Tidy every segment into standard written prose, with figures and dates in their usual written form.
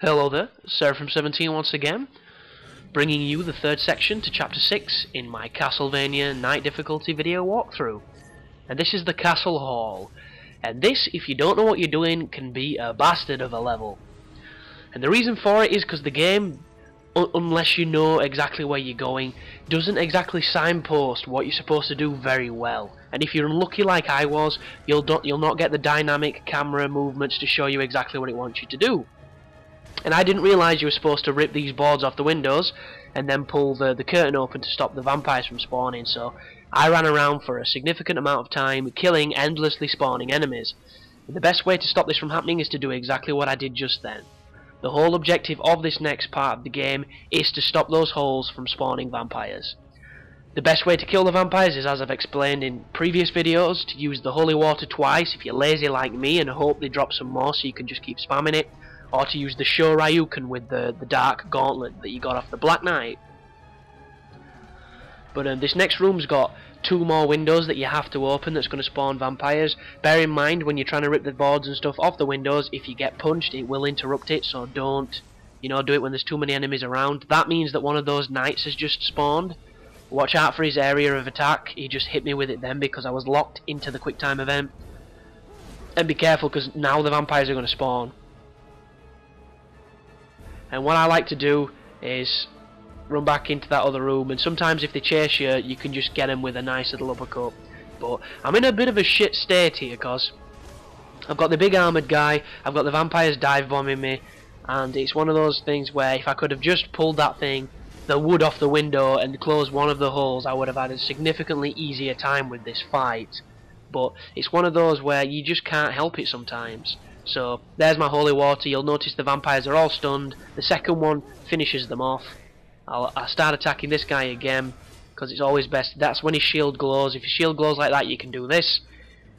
Hello there, Seraphim17 once again, bringing you the third section to Chapter 6 in my Castlevania Night Difficulty video walkthrough. And this is the Castle Hall. And this, if you don't know what you're doing, can be a bastard of a level. And the reason for it is because the game, unless you know exactly where you're going, doesn't exactly signpost what you're supposed to do very well. And if you're unlucky like I was, you'll not get the dynamic camera movements to show you exactly what it wants you to do. And I didn't realise you were supposed to rip these boards off the windows and then pull the curtain open to stop the vampires from spawning, so I ran around for a significant amount of time killing endlessly spawning enemies. And the best way to stop this from happening is to do exactly what I did just then. The whole objective of this next part of the game is to stop those holes from spawning vampires. The best way to kill the vampires is, as I've explained in previous videos, to use the holy water twice if you're lazy like me and hope they drop some more so you can just keep spamming it, or to use the Shoryuken with the dark gauntlet that you got off the Black Knight. But this next room's got 2 more windows that you have to open that's going to spawn vampires. Bear in mind when you're trying to rip the boards and stuff off the windows, if you get punched it will interrupt it, so don't do it when there's too many enemies around. That means that one of those knights has just spawned. Watch out for his area of attack. He just hit me with it then because I was locked into the quick time event. And be careful because now the vampires are going to spawn. And what I like to do is run back into that other room, and sometimes if they chase you, you can just get them with a nice little uppercut. But I'm in a bit of a shit state here because I've got the big armoured guy, I've got the vampires dive bombing me, and it's one of those things where if I could have just pulled that thing, the wood off the window and closed one of the holes, I would have had a significantly easier time with this fight. But it's one of those where you just can't help it sometimes. So there's my holy water. You'll notice the vampires are all stunned. The second one finishes them off. I'll start attacking this guy again because it's always best. That's when his shield glows. If his shield glows like that, you can do this.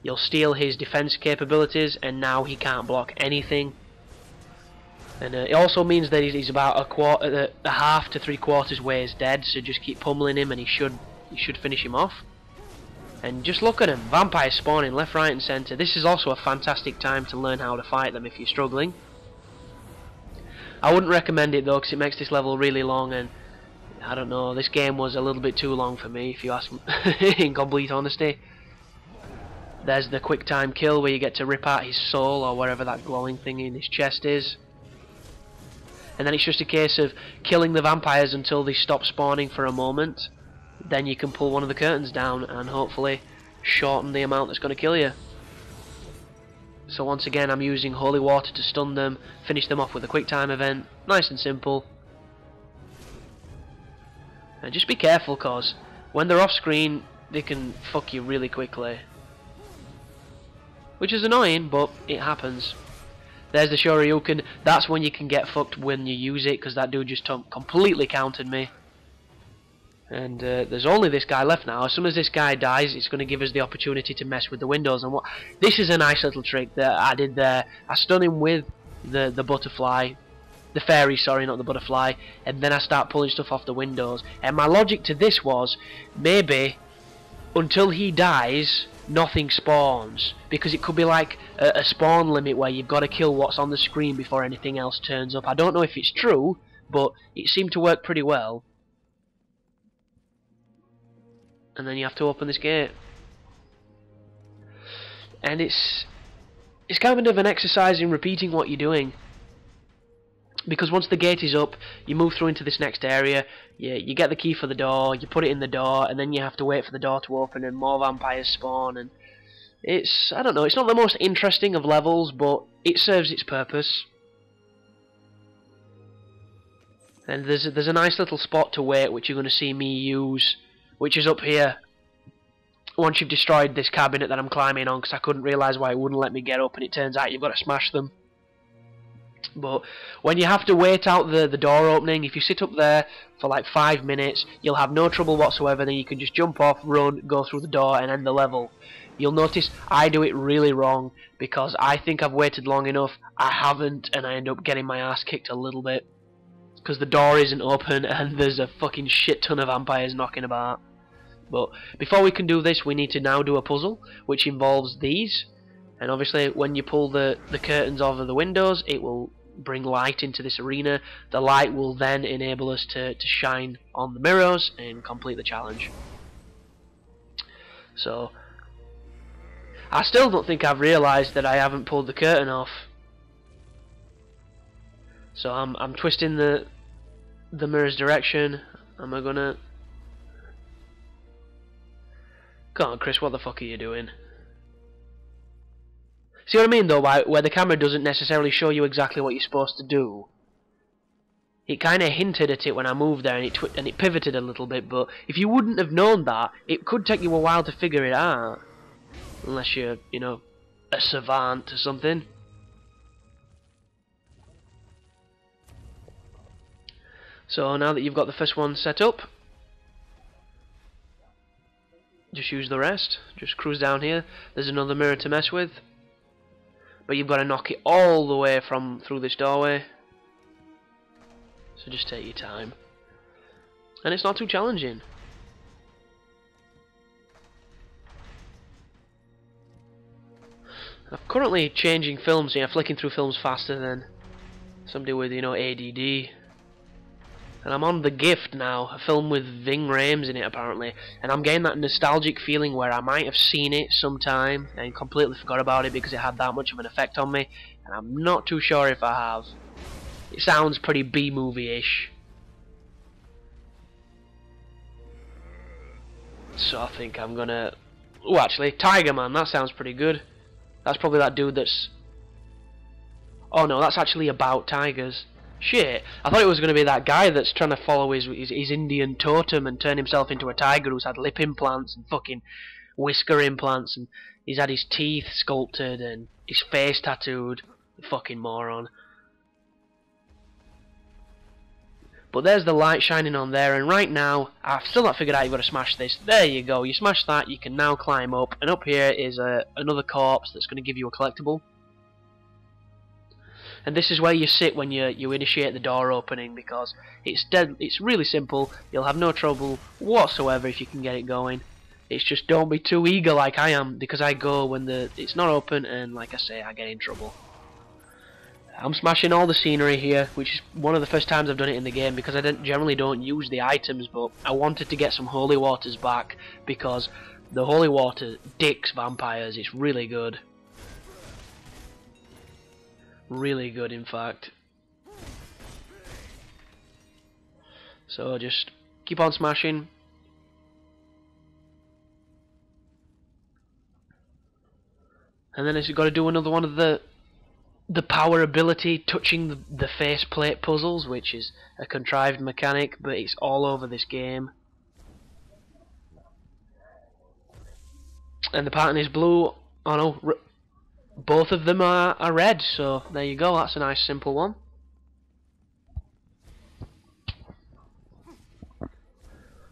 You'll steal his defense capabilities, and now he can't block anything. And it also means that he's about a half to 3/4 ways dead. So just keep pummeling him, and he should finish him off. And just look at them, vampires spawning left, right and centre. This is also a fantastic time to learn how to fight them if you're struggling. I wouldn't recommend it though because it makes this level really long, and I don't know, this game was a little bit too long for me if you ask me in complete honesty. There's the quick time kill where you get to rip out his soul or wherever that glowing thing in his chest is. And then it's just a case of killing the vampires until they stop spawning for a moment. Then you can pull one of the curtains down and hopefully shorten the amount that's going to kill you. So once again I'm using holy water to stun them, finish them off with a quick time event, nice and simple. And just be careful because when they're off screen they can fuck you really quickly. Which is annoying, but it happens. There's the Shoryuken. That's when you can get fucked when you use it because that dude just completely countered me. And there's only this guy left now. As soon as this guy dies, it's going to give us the opportunity to mess with the windows. And this is a nice little trick that I did there. I stun him with the butterfly, the fairy, sorry, not the butterfly, and then I start pulling stuff off the windows. And my logic to this was maybe until he dies, nothing spawns, because it could be like a spawn limit where you've got to kill what's on the screen before anything else turns up. I don't know if it's true, but it seemed to work pretty well. And then you have to open this gate. And it's kind of an exercise in repeating what you're doing. Because once the gate is up, you move through into this next area, you get the key for the door, you put it in the door, and then you have to wait for the door to open and more vampires spawn. And it's, I don't know, it's not the most interesting of levels, but it serves its purpose. And there's a nice little spot to wait, which you're going to see me use, which is up here. Once you've destroyed this cabinet that I'm climbing on, because I couldn't realise why it wouldn't let me get up, and it turns out you've got to smash them. But when you have to wait out the door opening, if you sit up there for like 5 minutes, you'll have no trouble whatsoever. Then you can just jump off, run, go through the door and end the level. You'll notice I do it really wrong because I think I've waited long enough. I haven't, and I end up getting my ass kicked a little bit because the door isn't open and there's a fucking shit ton of vampires knocking about. But before we can do this, we need to now do a puzzle which involves these. And obviously when you pull the curtains over the windows, it will bring light into this arena. The light will then enable us to shine on the mirrors and complete the challenge. So I still don't think I've realised that I haven't pulled the curtain off. So I'm twisting the mirror's direction. Am I gonna... Come on, Chris, what the fuck are you doing? See what I mean though, where the camera doesn't necessarily show you exactly what you're supposed to do. It kind of hinted at it when I moved there, and it pivoted a little bit, but if you wouldn't have known that, it could take you a while to figure it out. Unless you're, you know, a savant or something. So now that you've got the first one set up, just use the rest. Just cruise down here. There's another mirror to mess with. But you've got to knock it all the way through this doorway. So just take your time. And it's not too challenging. I'm currently changing films, flicking through films faster than somebody with, ADD. And I'm on The Gift now, a film with Ving Rhames in it apparently, and I'm getting that nostalgic feeling where I might have seen it sometime and completely forgot about it because it had that much of an effect on me, and I'm not too sure if I have. It sounds pretty B-movie-ish. So I think I'm gonna... Oh, actually, Tiger Man, that sounds pretty good. That's probably that dude that's... Oh no, that's actually about tigers. Shit, I thought it was going to be that guy that's trying to follow his Indian totem and turn himself into a tiger who's had lip implants and fucking whisker implants, and he's had his teeth sculpted and his face tattooed. Fucking moron. But there's the light shining on there, and right now, I've still not figured out you've got to smash this. There you go, you smash that, you can now climb up, and up here is another corpse that's going to give you a collectible. And this is where you sit when you initiate the door opening, because it's really simple. You'll have no trouble whatsoever if you can get it going. It's just don't be too eager like I am, because I go when it's not open, and like I say, I get in trouble. I'm smashing all the scenery here, which is one of the first times I've done it in the game, because I generally don't use the items, but I wanted to get some holy waters back, because the holy water dicks vampires. It's really good. Really good, in fact. So just keep on smashing. And then it's got to do another one of the power ability touching the faceplate puzzles, which is a contrived mechanic, but it's all over this game. And the pattern is blue. Oh no. Both of them are red, so there you go, that's a nice simple one.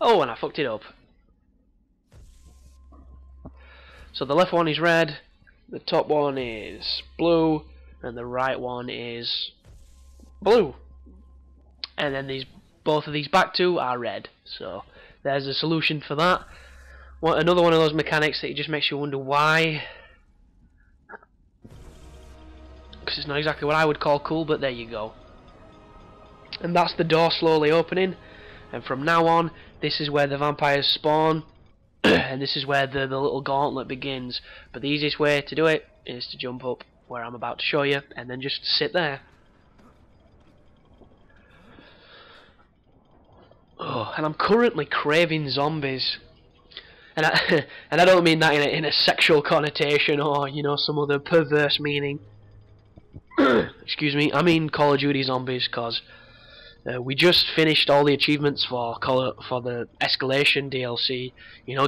Oh, and I fucked it up. So the left one is red, the top one is blue, and the right one is blue. And then both of these back two are red. So there's a solution for that. Another one of those mechanics that it just makes you wonder why. Because it's not exactly what I would call cool, but there you go. And that's the door slowly opening, and from now on this is where the vampires spawn and this is where the little gauntlet begins. But the easiest way to do it is to jump up where I'm about to show you and then just sit there. Oh, and I'm currently craving zombies. And I don't mean that in a sexual connotation or some other perverse meaning. Excuse me, I mean Call of Duty Zombies, because we just finished all the achievements for the Escalation DLC,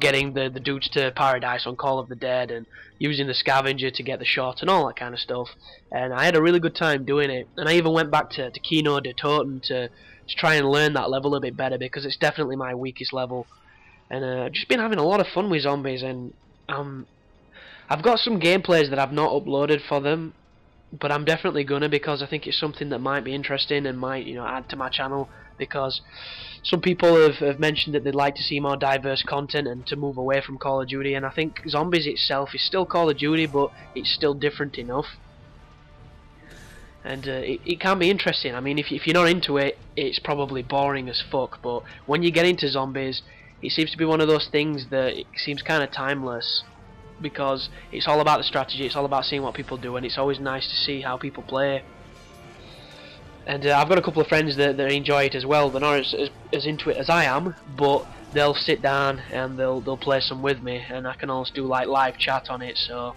getting the dudes to paradise on Call of the Dead and using the scavenger to get the shot and all that kind of stuff, and I had a really good time doing it. And I even went back to Kino de Toten to try and learn that level a bit better, because it's definitely my weakest level. And I've just been having a lot of fun with zombies, and I've got some gameplays that I've not uploaded for them, but I'm definitely gonna, because I think it's something that might be interesting and might add to my channel, because some people have mentioned that they'd like to see more diverse content and to move away from Call of Duty, and I think Zombies itself is still Call of Duty, but it's still different enough. and it can be interesting. I mean, if you're not into it, it's probably boring as fuck, but when you get into zombies, it seems to be one of those things that it seems kind of timeless, because it's all about the strategy, it's all about seeing what people do, and it's always nice to see how people play. And I've got a couple of friends that enjoy it as well. They're not as into it as I am, but they'll sit down and they'll play some with me, and I can also do like live chat on it, so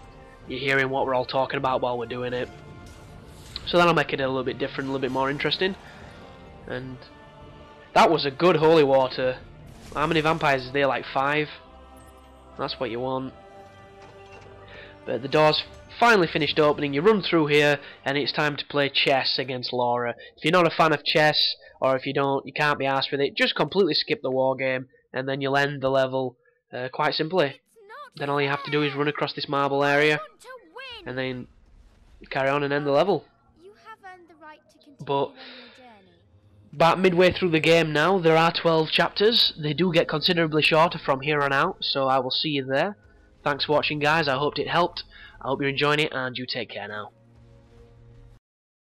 you're hearing what we're all talking about while we're doing it. So that'll make it a little bit different, a little bit more interesting. And that was a good holy water. How many vampires is there? Like 5? That's what you want. But the door's finally finished opening. You run through here and it's time to play chess against Laura. If you're not a fan of chess, or if you can't be arsed with it, just completely skip the war game and then you'll end the level quite simply. Then all you have to do is run across this marble area and then carry on and end the level. But about midway through the game now, there are 12 chapters. They do get considerably shorter from here on out, so I will see you there. Thanks for watching, guys. I hoped it helped. I hope you're enjoying it, and you take care now.